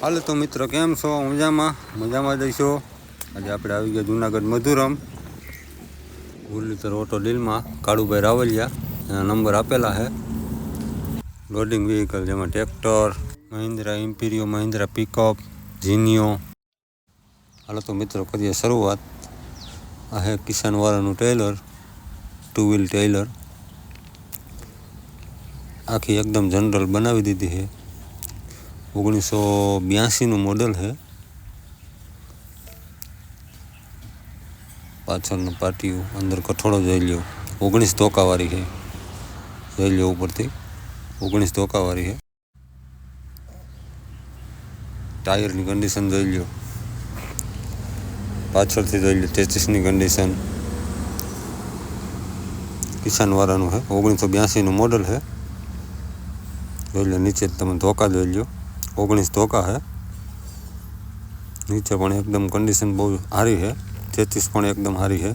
हाल तो मित्र केम छो? मजा जईशो। आज आप गया जूनागढ़ मधुरम गुरलीतर ऑटो डील में काड़ूभाई रावलिया नंबर आपेला है। लोडिंग व्हीकल जेमा tractor, Mahindra Imperio, Mahindra pickup, Genio. हाल तो मित्रों करिए शुरुआत। आ है किसान वाला टेलर, 2 व्हील टेलर। आखी एकदम जनरल बनावी दीधी है। 1982 मॉडल है। पाछळ पाटियों अंदर कठोड़ो जोई लो। 19 धोका वाली है। जोई लो ऊपर थी 19 धोका वाली है। टायर की कंडीशन जोई लो। पाछळ थी जोई लो चेसिस की कंडीशन। किसान वाला है। 1982 मॉडल है। जोई लो नीचे तमे धोका जोई लो। 19 धोका है। नीचे पण एकदम कंडीशन बहुत सारी है। चेसिस पण एकदम सारी है।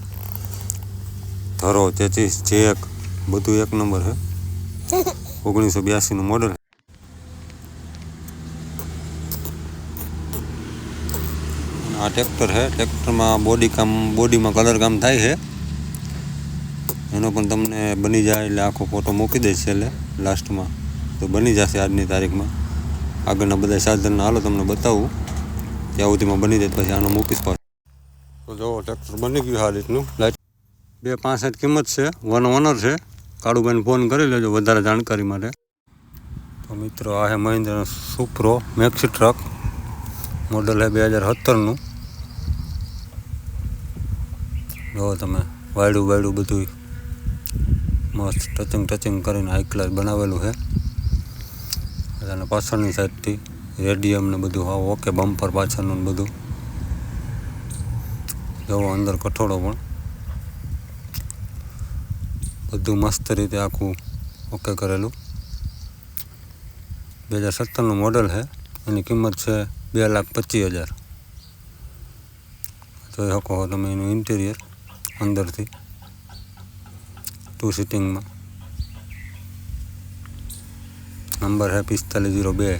धरो चेसिस चेक बधु एक नंबर है। 1982 मॉडल है। आ ट्रेक्टर है। ट्रेक्टर में बॉडी में कलर काम थाय है। एनो पण तमने बनी जाए એટલે આખો ફોટો મૂકી દઈશ એટલે લાસ્ટમાં તો બની જશે આજની તારીખમાં। આગળના બધા સાધનના હાલો તમને બતાવું ત્યાં સુધીમાં બની જાય પછી આનો મૂકીશ પાછો। તો જો ટ્રેક્ટર બની ગયું આ રીતનું। 265 કિંમત છે। વન ઓનર છે। કાળુભાઈને ફોન કરી લેજો વધારે જાણકારી માટે। તો મિત્રો આ છે મહિન્દ્રા સુપ્રો મેક્સી ટ્રક। मॉडल है 2017 जो तमे वायडू बधु मस्त टचिंग कर हाई क्लास बनावेलू है। पाछळनी साइड थी रेडियम ने बधु हाँ ओके। बम्पर पाछळनु बधु जो अंदर कठोड़ो पण बधु मस्त रीते आखू ओके करेलू। 2017 मॉडल है। एनी किंमत है 2,25,000। જોઈ શકો છો તમે એનું ઇન્ટિરિયર અંદરથી 2 सीटिंग में। नंबर है 4502।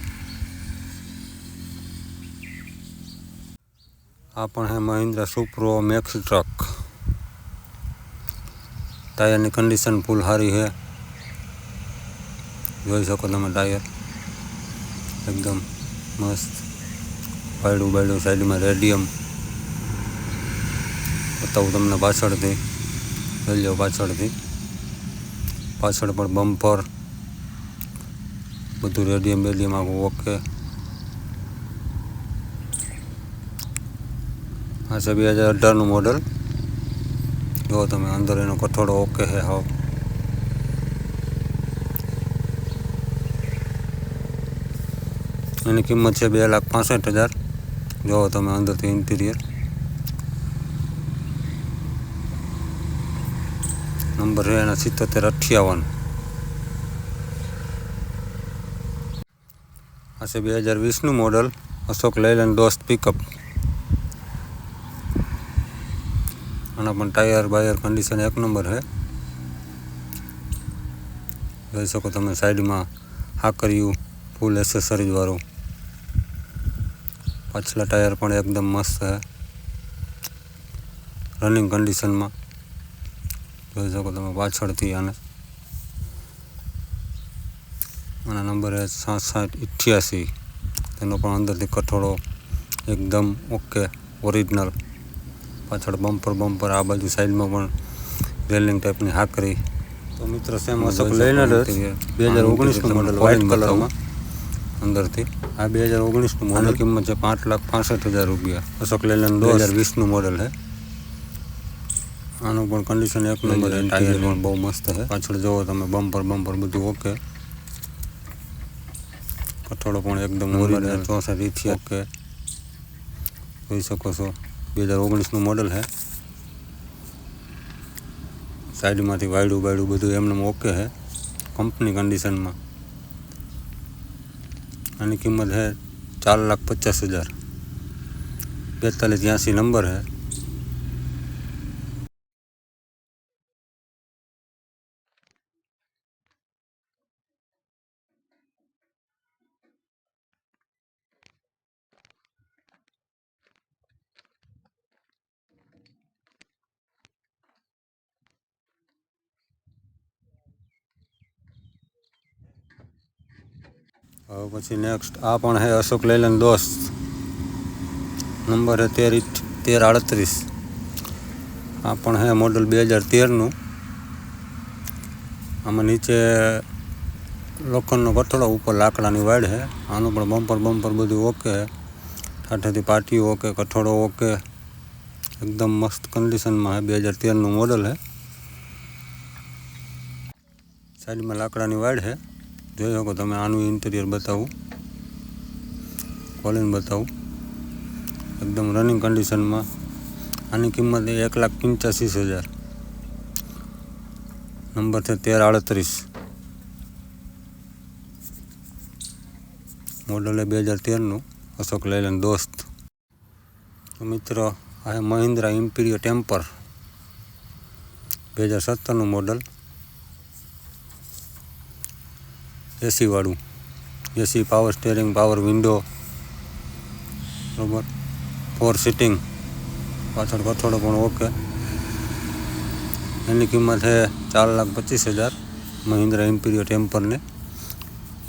आ है Mahindra Supro maxi truck. Tyre की कंडीशन फूल सारी है। જોઈ શકો તમે टायर एकदम मस्त। वायडू साइड में रेडियम बताऊँ तमने पाछळथी જોઈ લો पाछळथी। पाछळ पर बम्पर बधु रेडियम आखू ओके। आ से 2018 मॉडल जो तमे अंदर एनो कठोड़ो ओके है। हाव एनी किंमत है 2,65,000। जो तमे अंदर थी इंटीरियर। नंबर है 7758। आ से 2020 मॉडल अशोक लेलैंड डोस्ट पिकअप। आना पण टायर बायर कंडीशन एक नंबर है। જોઈ શકો તમે साइड में हाकरिયું फूल एसेसरीज वाळું। पाछला टायर पण एकदम मस्त है रनिंग कंडीशन में। જોઈ શકો તમે પાછળથી આને नंबर है 6788। तेनो पण अंदरथी कठोड़ो एकदम ओके ओरिजिनल। पाछळ बम्पर आ बाजू साइड में पण रेलिंग टाइपनी हाकरी। तो मित्र same Ashok Leyland 2019 model white colour में अंदरथी। आ 2019 मॉडल किंमत है 5,65,000 रुपया। अशोक लेलैंड 2020 मॉडल है। आनो पण कंडीशन एक नंबर है। टायर पण बहुत मस्त है। पाछळ जोवो तमे बम्पर बधु ओके। कठोड़ो पण एकदम ओरिजिनल 64 ओके। જોઈ શકો છો 2019 मॉडल है। साइड में वायडू बधु एमने ओके है कंपनी कंडीशन में। आनी किंमत है 4,50,000। 4583 नंबर है। હવે પછી નેક્સ્ટ આ પણ છે અશોક લેલેન્ડ દોસ્ત, નંબર છે 1338। આ પણ છે મોડલ 2013નું। આમાં નીચે લોખંડનો કઠોળો, ઉપર લાકડાની વાડ છે। આનું પણ બમ્પર બધું ઓકે, ઠાઠેથી પાટીઓ ઓકે, કઠોળો ઓકે, એકદમ મસ્ત કન્ડિશનમાં છે। 2013નું મોડલ છે। સાઈડમાં લાકડાની વાડ છે, જોઈ શકો તમે। આનું ઇન્ટિરિયર બતાવું, ખોલીને બતાવું, એકદમ રનિંગ કન્ડિશનમાં। આની કિંમત 1,85,000। નંબર છે 1338। મોડલ 2013નું અશોક લેલેન્ડ દોસ્ત। તો મિત્રો આ છે મહિન્દ્રા ઇમ્પિરિયો ટેમ્પર 2017નું મોડલ, એસી વાળું। એસી, પાવર સ્ટેરિંગ, પાવર વિન્ડો, બરાબર, 4 સીટિંગ, પાછળ કઠોળો પણ ઓકે। એની કિંમત છે 4,25,000 મહિન્દ્રા ઇમ્પિરિયો ટેમ્પરને,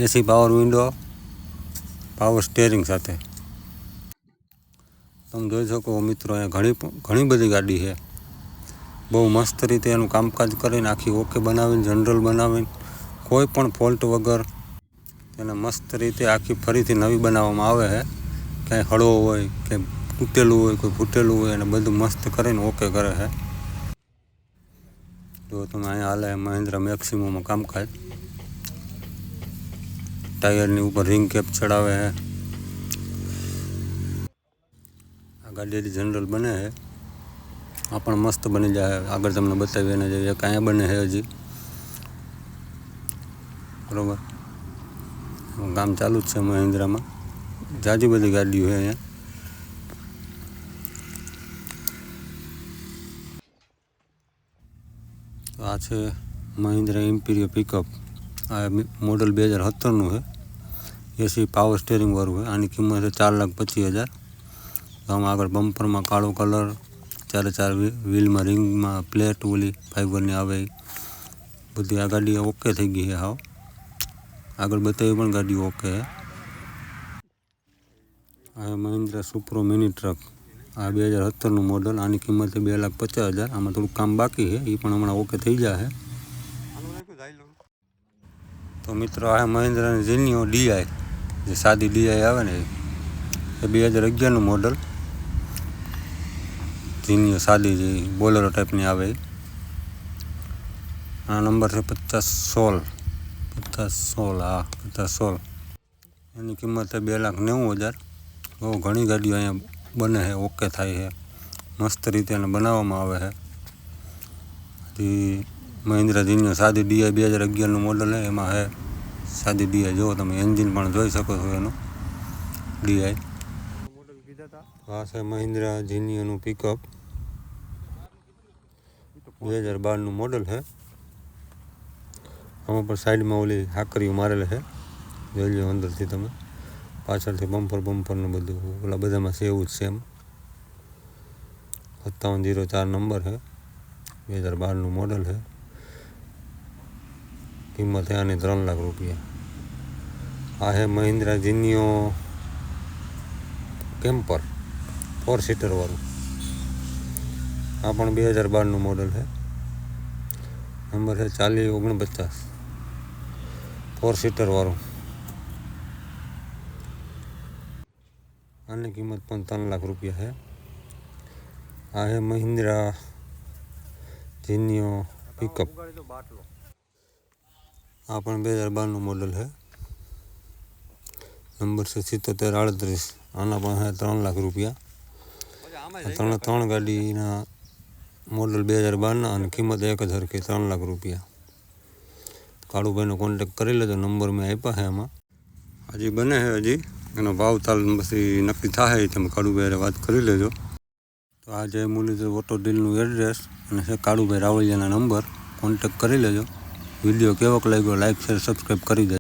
એસી, પાવર વિન્ડો, પાવર સ્ટેરિંગ સાથે। તમે જોઈ શકો મિત્રો, અહીંયા ઘણી બધી ગાડી છે। બહુ મસ્ત રીતે એનું કામકાજ કરીને, આખી ઓકે બનાવીને, જનરલ બનાવીને, કોઈ પણ ફોલ્ટ વગર એને મસ્ત રીતે આખી ફરીથી નવી બનાવવામાં આવે છે। ક્યાંય હળવો હોય, ક્યાંય તૂટેલું હોય, કોઈ ફૂટેલું હોય, એને બધું મસ્ત કરીને ઓકે કરે છે। જો તમે અહીંયા હાલે મહિન્દ્રા મેક્સિમોમાં કામકાજ, ટાયરની ઉપર રિંગ કેપ ચડાવે છે। આ ગાડી જનરલ બને છે, આ પણ મસ્ત બની જાય। આગળ તમને બતાવી એને જે એક અહીંયા બને છે હજી, બરાબર, કામ ચાલુ જ છે મહિન્દ્રામાં। જાજી બધી ગાડીઓ છે અહીંયા। તો આ છે મહિન્દ્રા ઇમ્પિરિયો પિકઅપ, આ મોડલ 2017નું છે, એસી, પાવર સ્ટેરિંગ વાળું છે। આની કિંમત છે 4,25,000। આમાં આગળ બમ્પરમાં કાળો કલર, 4 વ્હીલમાં રિંગમાં પ્લેટ ઓલી ફાઈબરની આવે, બધી આ ગાડી ઓકે થઈ ગઈ છે હાવ। આગળ બતાવી પણ ગાડીઓ ઓકે છે। આ મહિન્દ્રા સુપ્રો મિની ટ્રક, આ 2017નું મોડલ, આની કિંમત છે 2,50,000। આમાં થોડુંક કામ બાકી છે, એ પણ હમણાં ઓકે થઈ જશે। તો મિત્રો આ મહિન્દ્રાની ઝીનિયો ડીઆઈ, જે સાદી ડીઆઈ આવે ને, એ 2011નું મોડલ, ઝીનિયો સાદી જે બોલેરો ટાઈપની આવે। આ નંબર છે 5016। હા 5016। એની કિંમત છે 2,90,000। બહુ ઘણી ગાડીઓ અહીંયા બને છે, ઓકે થાય છે, મસ્ત રીતે એને બનાવવામાં આવે છે। હજી મહિન્દ્રા ઝીનિયો સાદી ડીઆઈ 2011નું મોડલ છે, એમાં છે સાદી ડીઆઈ। જુઓ તમે, એન્જિન પણ જોઈ શકો છો એનું ડીઆઈ। આ છે મહિન્દ્રા ઝીનિયોનું પિકઅપ, 2012નું મોડલ છે। આમાં પણ સાઈડમાં ઓલી હાકરીઓ મારેલ છે, જોઈ લો અંદરથી તમે। પાછળથી બમ્પરનું બધું ઓલા બધામાં છે એવું જ સેમ। 5704 નંબર છે, 2012નું મોડલ છે। કિંમત છે આની 3 લાખ રૂપિયા। આ છે મહિન્દ્રા ઝીનિયો કેમ્પર 4 સીટર વાળું, આ પણ 2012નું મોડલ છે। નંબર છે 4049, 4 સીટર વાળું। આની કિંમત પણ 3 લાખ રૂપિયા છે। આ છે મહિન્દ્રા ઝીનિયો પિકઅપ, આ પણ 2012નું મોડલ છે। નંબર છે 7738, આના પણ છે 3 લાખ રૂપિયા। ત્રણ ગાડીના મોડલ 2012ના અને કિંમત એક જ સરખી 3 લાખ રૂપિયા। કાળુભાઈનો કોન્ટેક કરી લેજો, નંબર મેં આપ્યા છે એમાં। હજી બને છે, હજી એનો ભાવ તાલ પછી નક્કી થાય, તમે કાળુભાઈ વાત કરી લેજો। તો આ જય મુરલીધર ઓટો ડીલનું એડ્રેસ અને છે કાળુભાઈ રાવળિયાના નંબર, કોન્ટેક કરી લેજો। વિડીયો કેવોક લાગ્યો, લાઈક, શેર, સબસ્ક્રાઈબ કરી દેજો।